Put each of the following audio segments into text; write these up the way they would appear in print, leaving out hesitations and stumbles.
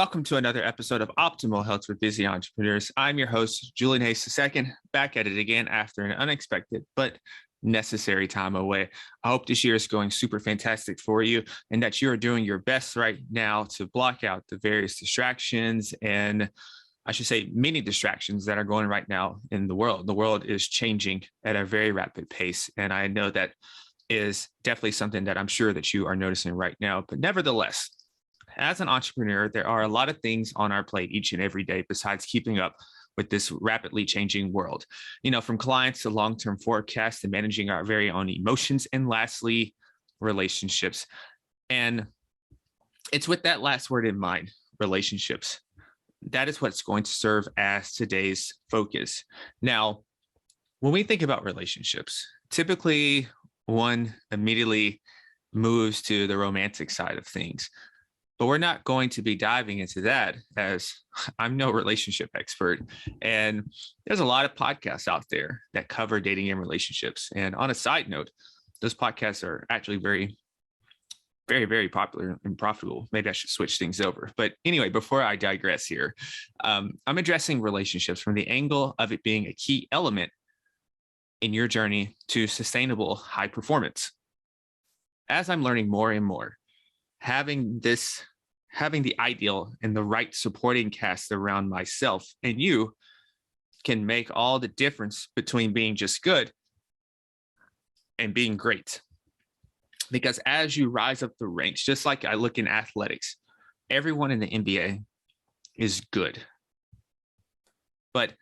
welcome to another episode of Optimal Health for Busy Entrepreneurs. I'm your host, Julian Hayes II, back at it again after an unexpected but necessary time away. I hope this year is going super fantastic for you and that you are doing your best right now to block out the various distractions and I should say many distractions that are going right now in the world. The world is changing at a very rapid pace, and I know that is definitely something that I'm sure that you are noticing right now. But nevertheless, as an entrepreneur, there are a lot of things on our plate each and every day besides keeping up with this rapidly changing world. You know, from clients to long-term forecasts to managing our very own emotions, and lastly, relationships. And it's with that last word in mind, relationships. That is what's going to serve as today's focus. Now, when we think about relationships, typically one immediately moves to the romantic side of things. But we're not going to be diving into that, as I'm no relationship expert. And there's a lot of podcasts out there that cover dating and relationships. And on a side note, those podcasts are actually very, very popular and profitable. Maybe I should switch things over. But anyway, before I digress here, I'm addressing relationships from the angle of it being a key element in your journey to sustainable high performance. As I'm learning more and more, having the ideal and the right supporting cast around myself and you can make all the difference between being just good and being great. Because as you rise up the ranks, just like I look in athletics, everyone in the NBA is good. But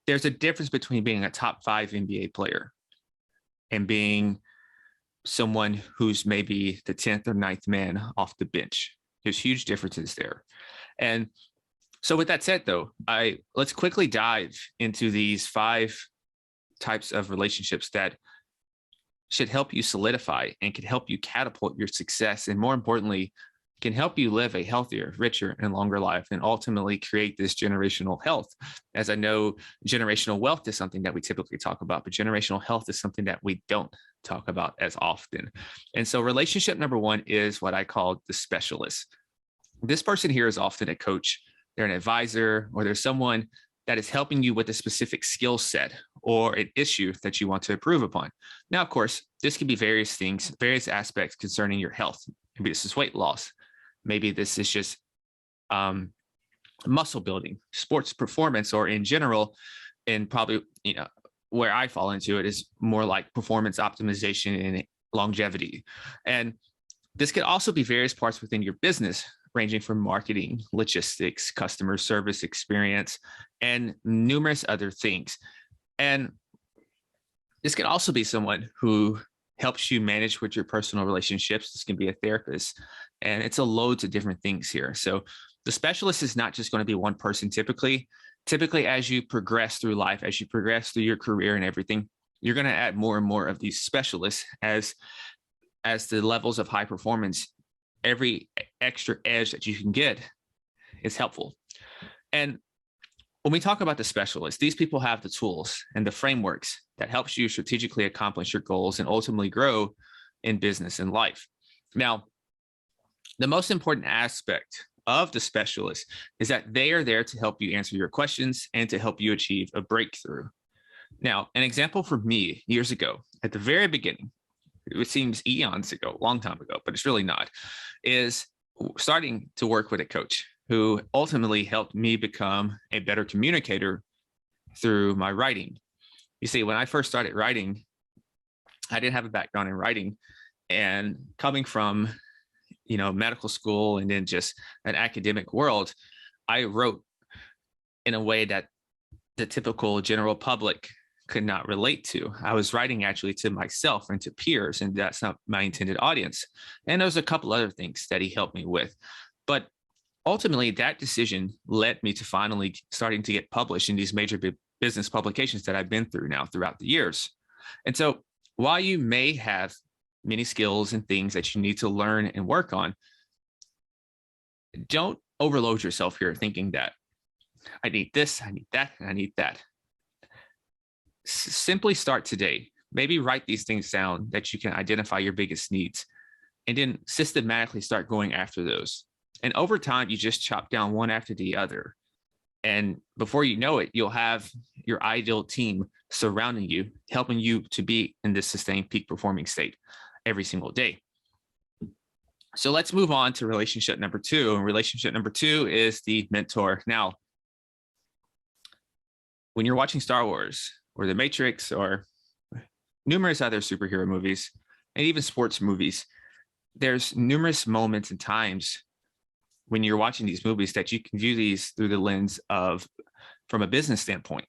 there's a difference between being a top 5 NBA player and being someone who's maybe the 10th or 9th man off the bench. There's huge differences there. And so with that said, though, let's quickly dive into these 5 types of relationships that should help you solidify and can help you catapult your success. And more importantly, can help you live a healthier, richer, and longer life and ultimately create this generational health. As I know, generational wealth is something that we typically talk about, but generational health is something that we don't talk about as often. And so relationship number 1 is what I call the specialist. This person here is often a coach, they're an advisor, or there's someone that is helping you with a specific skill set or an issue that you want to improve upon. Now, of course, this can be various things, various aspects concerning your health. Maybe this is weight loss. Maybe this is just muscle building, sports performance, or in general, and probably, where I fall into it is more like performance optimization and longevity. And this could also be various parts within your business, ranging from marketing, logistics, customer service experience, and numerous other things. And this could also be someone who helps you manage with your personal relationships. This can be a therapist, and it's a loads of different things here. So the specialist is not just going to be one person typically. Typically, as you progress through life, as you progress through your career and everything, you're going to add more and more of these specialists as the levels of high performance, every extra edge that you can get is helpful. And when we talk about the specialists, these people have the tools and the frameworks that helps you strategically accomplish your goals and ultimately grow in business and life. Now, the most important aspect of the specialist is that they are there to help you answer your questions and to help you achieve a breakthrough. Now, an example for me years ago, at the very beginning, it seems eons ago, a long time ago, but it's really not, is starting to work with a coach who ultimately helped me become a better communicator through my writing. You see, when I first started writing, I didn't have a background in writing, and coming from, medical school and then just an academic world, I wrote in a way that the typical general public could not relate to. I was writing actually to myself and to peers, and that's not my intended audience. And there's a couple other things that he helped me with. But ultimately, that decision led me to finally starting to get published in these major business publications that I've been through now throughout the years. And so while you may have many skills and things that you need to learn and work on, don't overload yourself here thinking that I need this, I need that, and I need that. Simply start today. Maybe write these things down that you can identify your biggest needs and then systematically start going after those. And over time, you just chop down one after the other. And before you know it, you'll have your ideal team surrounding you, helping you to be in this sustained peak performing state every single day. So let's move on to relationship number two. And relationship number two is the mentor. Now, when you're watching Star Wars or The Matrix or numerous other superhero movies and even sports movies, there's numerous moments and times when you're watching these movies that you can view these through the lens of from a business standpoint.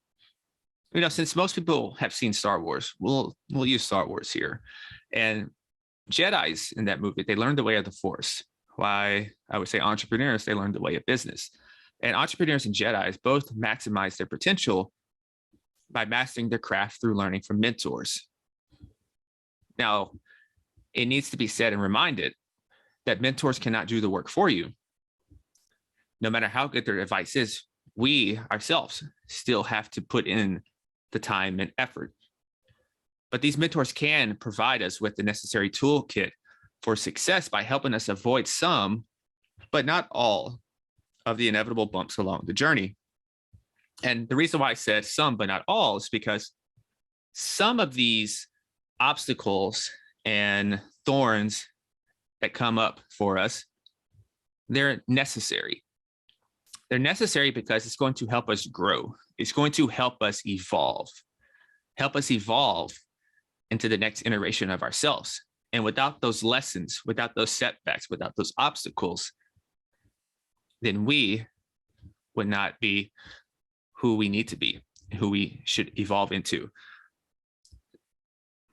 You know, since most people have seen Star Wars, we'll use Star Wars here. And Jedis in that movie, they learned the way of the Force. Why I would say entrepreneurs, they learned the way of business. And entrepreneurs and Jedis both maximize their potential by mastering their craft through learning from mentors. Now, it needs to be said and reminded that mentors cannot do the work for you. No matter how good their advice is, we ourselves still have to put in the time and effort. But these mentors can provide us with the necessary toolkit for success by helping us avoid some, but not all, of the inevitable bumps along the journey. And the reason why I said some, but not all, is because some of these obstacles and thorns that come up for us, they're necessary. They're necessary because it's going to help us grow. It's going to help us evolve into the next iteration of ourselves. And without those lessons, without those setbacks, without those obstacles, then we would not be who we need to be, who we should evolve into.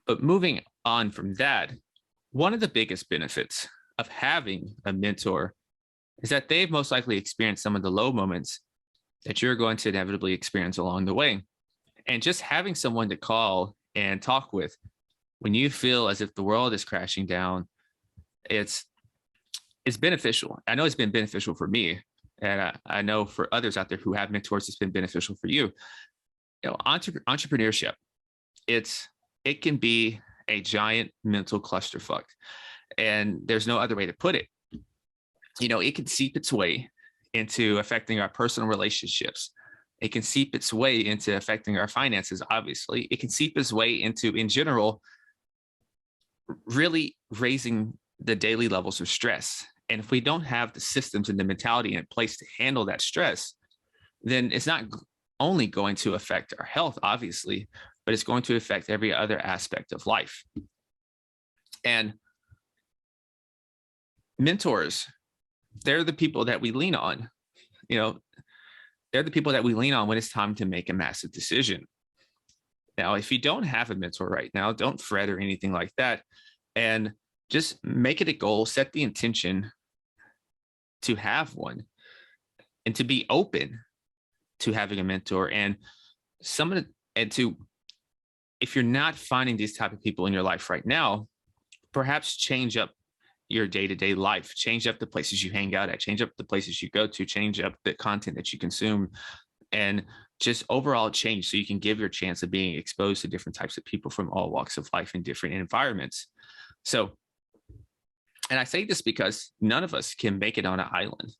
But moving on from that, one of the biggest benefits of having a mentor is that they've most likely experienced some of the low moments that you're going to inevitably experience along the way. And just having someone to call and talk with when you feel as if the world is crashing down, it's beneficial. I know it's been beneficial for me, and I know for others out there who have mentors, it's been beneficial for you. You know, entrepreneurship, it can be a giant mental clusterfuck, and there's no other way to put it. You know, it can seep its way into affecting our personal relationships. It can seep its way into affecting our finances, obviously. It can seep its way into, in general, really raising the daily levels of stress. And if we don't have the systems and the mentality in place to handle that stress, then it's not only going to affect our health, obviously, but it's going to affect every other aspect of life. And mentors, they're the people that we lean on. You know, they're the people that we lean on when it's time to make a massive decision. Now, if you don't have a mentor right now, don't fret or anything like that. And just make it a goal, set the intention to have one and to be open to having a mentor. And if you're not finding these type of people in your life right now, perhaps change up your day-to-day life, change up the places you hang out at, change up the places you go to, change up the content that you consume, and just overall change so you can give your chance of being exposed to different types of people from all walks of life in different environments. So, and I say this because none of us can make it on an island.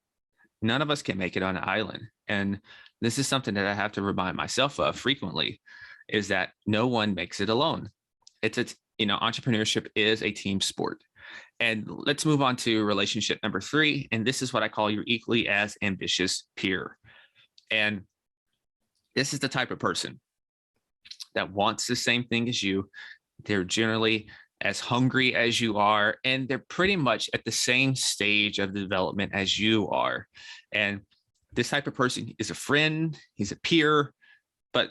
None of us can make it on an island. And this is something that I have to remind myself of frequently, is that no one makes it alone. Entrepreneurship is a team sport. And let's move on to relationship number 3. And this is what I call your equally as ambitious peer. And this is the type of person that wants the same thing as you. They're generally as hungry as you are, and they're pretty much at the same stage of development as you are. And this type of person is a friend, he's a peer, but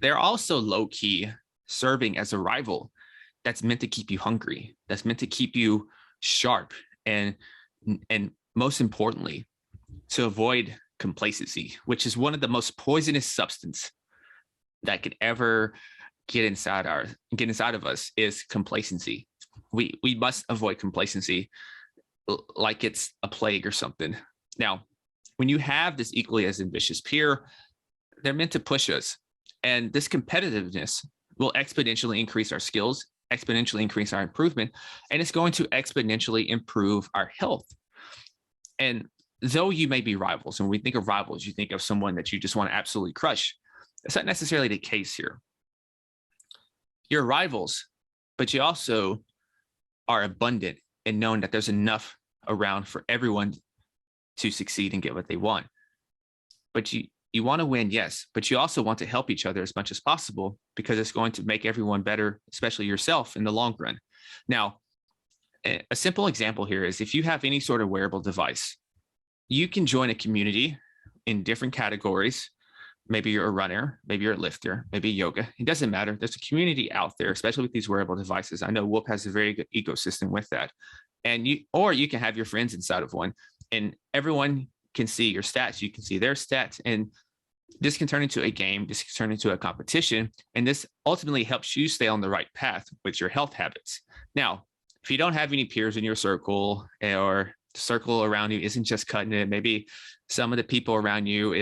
they're also low-key serving as a rival that's meant to keep you hungry, that's meant to keep you sharp, and most importantly, to avoid complacency, which is one of the most poisonous substance that could ever get inside of us, is complacency. We must avoid complacency like it's a plague or something. Now, when you have this equally as ambitious peer, they're meant to push us, and this competitiveness will exponentially increase our skills, exponentially increase our improvement, and it's going to exponentially improve our health. And though you may be rivals, and when we think of rivals, you think of someone that you just want to absolutely crush. That's not necessarily the case here. You're rivals, but you also are abundant in knowing that there's enough around for everyone to succeed and get what they want. But you want to win, yes, but you also want to help each other as much as possible because it's going to make everyone better, especially yourself in the long run. Now, a simple example here is if you have any sort of wearable device, you can join a community in different categories. Maybe you're a runner, maybe you're a lifter, maybe yoga. It doesn't matter. There's a community out there, especially with these wearable devices. I know Whoop has a very good ecosystem with that. And you can have your friends inside of one, and everyone can see your stats. You can see their stats, and this can turn into a game. This can turn into a competition, and this ultimately helps you stay on the right path with your health habits. Now, if you don't have any peers in your circle, or the circle around you isn't just cutting it, maybe some of the people around you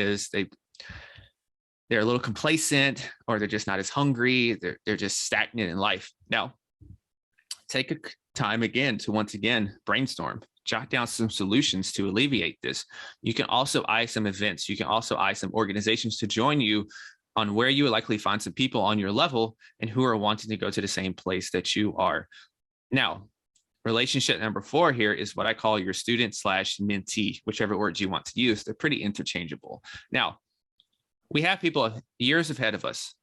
they're a little complacent, or they're just not as hungry. They're just stagnant in life. Now, take a time again to once again brainstorm, jot down some solutions to alleviate this. You can also eye some events. You can also eye some organizations to join you on where you would likely find some people on your level and who are wanting to go to the same place that you are. Now, relationship number 4 here is what I call your student/mentee, whichever words you want to use. They're pretty interchangeable. Now, we have people years ahead of us.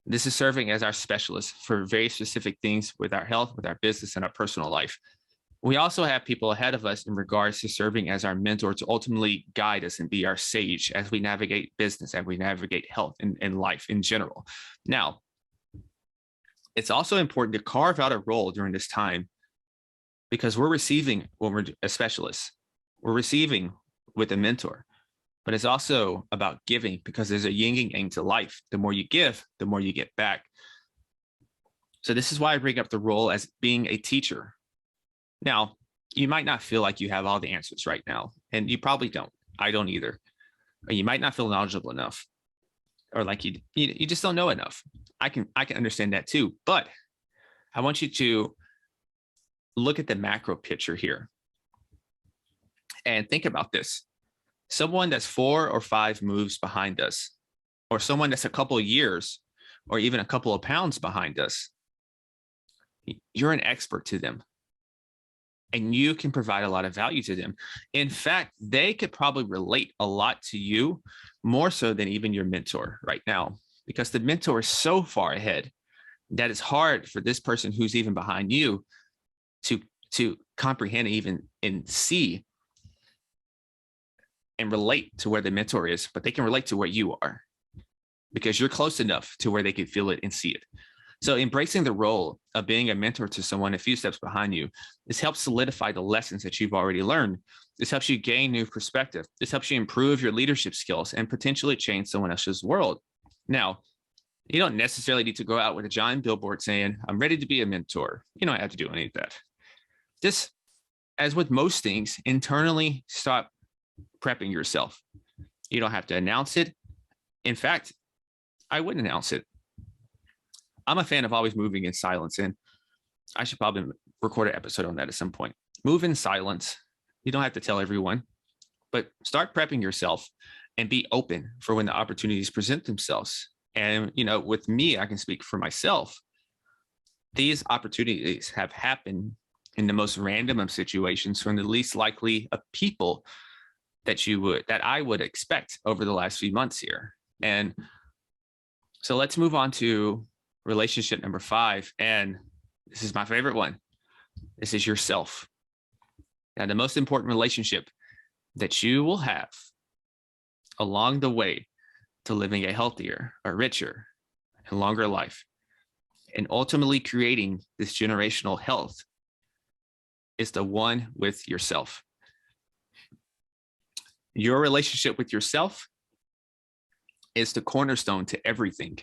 This is serving as our specialists for very specific things with our health, with our business, and our personal life. We also have people ahead of us in regards to serving as our mentor to ultimately guide us and be our sage as we navigate business, as we navigate health and life in general. Now, it's also important to carve out a role during this time because we're receiving when we're a specialist. We're receiving with a mentor. But it's also about giving because there's a yin and yang to life. The more you give, the more you get back. So this is why I bring up the role as being a teacher. Now, you might not feel like you have all the answers right now, and you probably don't. I don't either. Or you might not feel knowledgeable enough, or like you just don't know enough. I can understand that too. But I want you to look at the macro picture here and think about this. Someone that's 4 or 5 moves behind us, or someone that's a couple of years or even a couple of pounds behind us, you're an expert to them and you can provide a lot of value to them. In fact, they could probably relate a lot to you more so than even your mentor right now, because the mentor is so far ahead that it's hard for this person who's even behind you to comprehend even and see and relate to where the mentor is, but they can relate to where you are because you're close enough to where they can feel it and see it. So embracing the role of being a mentor to someone a few steps behind you, this helps solidify the lessons that you've already learned. This helps you gain new perspective. This helps you improve your leadership skills and potentially change someone else's world. Now, you don't necessarily need to go out with a giant billboard saying, I'm ready to be a mentor. You don't have to do any of that. Just as with most things, internally stop prepping yourself. You don't have to announce it. In fact, I wouldn't announce it. I'm a fan of always moving in silence, and I should probably record an episode on that at some point. Move in silence. You don't have to tell everyone, but start prepping yourself and be open for when the opportunities present themselves. And, with me, I can speak for myself. These opportunities have happened in the most random of situations from the least likely of people that I would expect over the last few months here. And so let's move on to relationship number 5. And this is my favorite one. This is yourself. Now, the most important relationship that you will have along the way to living a healthier, a richer, and longer life, and ultimately creating this generational health is the one with yourself. Your relationship with yourself is the cornerstone to everything.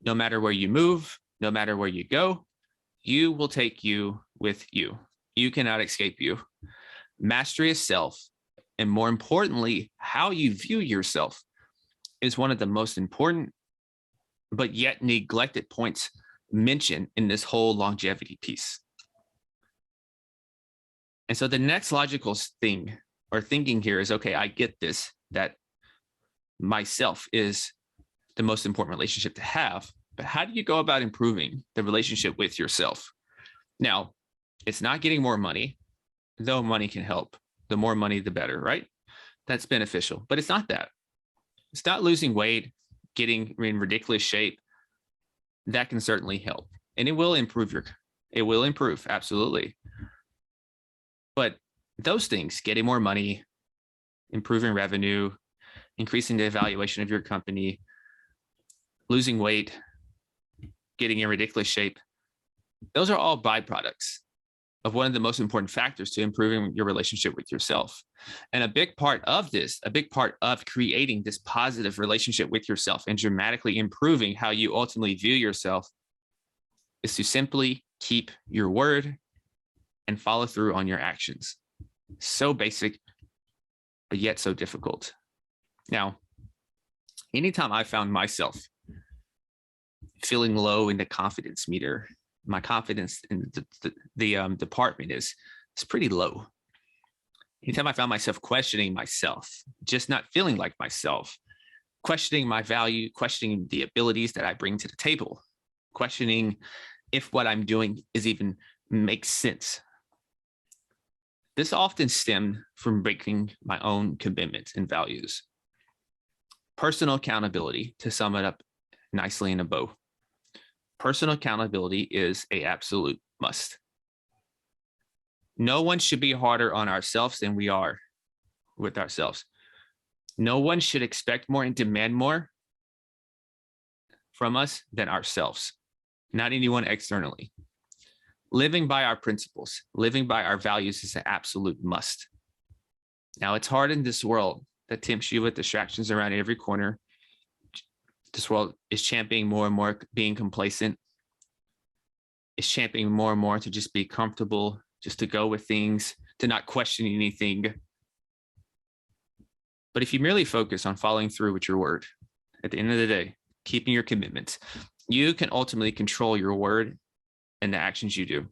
No matter where you move, no matter where you go, you will take you with you. You cannot escape you. Mastery of self, and more importantly, how you view yourself, is one of the most important but yet neglected points mentioned in this whole longevity piece. And so the next logical thing, or thinking here is, okay, I get this, that myself is the most important relationship to have, but how do you go about improving the relationship with yourself? Now, it's not getting more money, though money can help. The more money, the better, right? That's beneficial, but it's not that. It's not losing weight, getting in ridiculous shape. That can certainly help, and it will improve absolutely. But those things, getting more money, improving revenue, increasing the valuation of your company, losing weight, getting in ridiculous shape, those are all byproducts of one of the most important factors to improving your relationship with yourself. And a big part of creating this positive relationship with yourself and dramatically improving how you ultimately view yourself is to simply keep your word and follow through on your actions. So basic, but yet so difficult. Now, anytime I found myself feeling low in the confidence meter, my confidence in the department is pretty low. Anytime I found myself questioning myself, just not feeling like myself, questioning my value, questioning the abilities that I bring to the table, questioning if what I'm doing is even makes sense. This often stemmed from breaking my own commitments and values. Personal accountability, to sum it up nicely in a bow. Personal accountability is an absolute must. No one should be harder on ourselves than we are with ourselves. No one should expect more and demand more from us than ourselves, not anyone externally. Living by our principles, living by our values is an absolute must. Now, it's hard in this world that tempts you with distractions around every corner. This world is championing more and more being complacent. It's championing more and more to just be comfortable, just to go with things, to not question anything. But if you merely focus on following through with your word, at the end of the day, keeping your commitments, you can ultimately control your word and the actions you do.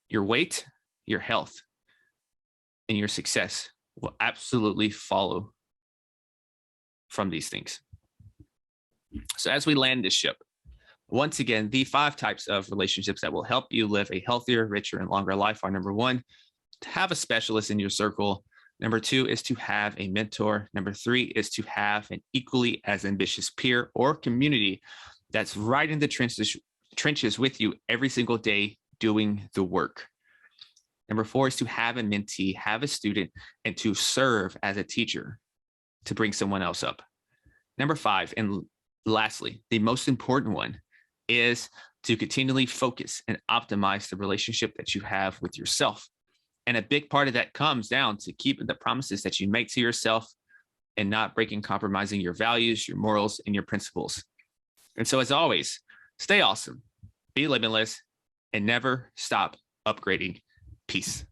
Your weight, your health, and your success will absolutely follow from these things. So as we land this ship, once again, the 5 types of relationships that will help you live a healthier, richer, and longer life are: number 1, to have a specialist in your circle. Number 2 is to have a mentor. Number 3 is to have an equally as ambitious peer or community that's right in the trenches with you every single day doing the work. Number 4 is to have a mentee, have a student, and to serve as a teacher to bring someone else up. Number 5, and lastly, the most important one, is to continually focus and optimize the relationship that you have with yourself. And a big part of that comes down to keeping the promises that you make to yourself and not compromising your values, your morals, and your principles. And so, as always, stay awesome, be limitless, and never stop upgrading. Peace.